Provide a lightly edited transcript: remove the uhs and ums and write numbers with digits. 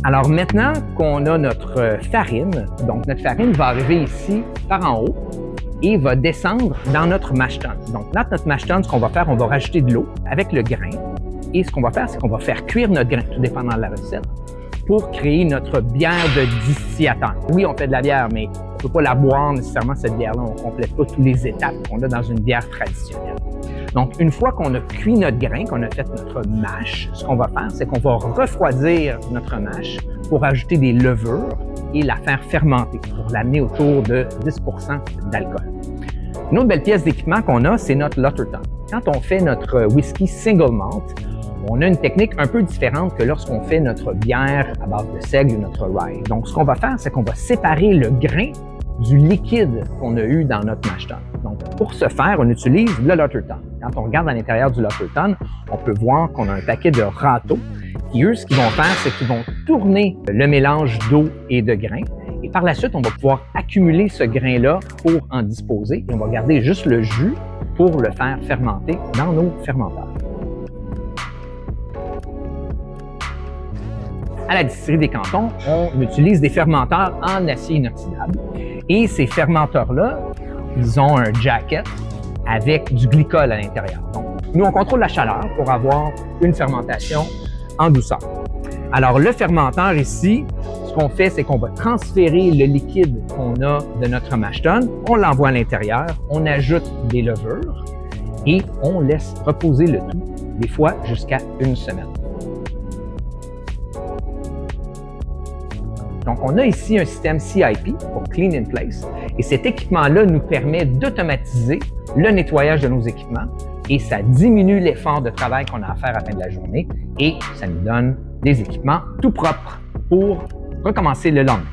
Alors maintenant qu'on a notre farine, donc notre farine va arriver ici par en haut et va descendre dans notre mash tun. Donc dans notre mash tun, ce qu'on va faire, on va rajouter de l'eau avec le grain. Et ce qu'on va faire, c'est qu'on va faire cuire notre grain, tout dépendant de la recette, pour créer notre bière de distillateur. Oui, on fait de la bière, mais on ne peut pas la boire nécessairement, cette bière-là. On ne complète pas toutes les étapes qu'on a dans une bière traditionnelle. Donc, une fois qu'on a cuit notre grain, qu'on a fait notre mash, ce qu'on va faire, c'est qu'on va refroidir notre mash pour ajouter des levures et la faire fermenter pour l'amener autour de 10 % d'alcool. Une autre belle pièce d'équipement qu'on a, c'est notre Lotterton. Quand on fait notre whisky single malt, on a une technique un peu différente que lorsqu'on fait notre bière à base de seigle ou notre rye. Donc, ce qu'on va faire, c'est qu'on va séparer le grain du liquide qu'on a eu dans notre mash tun. Donc, pour ce faire, on utilise le Lotterton. Quand on regarde à l'intérieur du Lotterton, on peut voir qu'on a un paquet de râteaux qui, eux, ce qu'ils vont faire, c'est qu'ils vont tourner le mélange d'eau et de grains. Et par la suite, on va pouvoir accumuler ce grain-là pour en disposer. Et on va garder juste le jus pour le faire fermenter dans nos fermenteurs. À la distillerie des Cantons, on utilise des fermenteurs en acier inoxydable. Et ces fermenteurs-là, ils ont un jacket avec du glycol à l'intérieur. Donc, nous, on contrôle la chaleur pour avoir une fermentation en douceur. Alors, le fermenteur ici, ce qu'on fait, c'est qu'on va transférer le liquide qu'on a de notre mash tun, on l'envoie à l'intérieur, on ajoute des levures et on laisse reposer le tout, des fois jusqu'à une semaine. Donc, on a ici un système CIP pour Clean in Place et cet équipement-là nous permet d'automatiser le nettoyage de nos équipements et ça diminue l'effort de travail qu'on a à faire à la fin de la journée et ça nous donne des équipements tout propres pour recommencer le lendemain.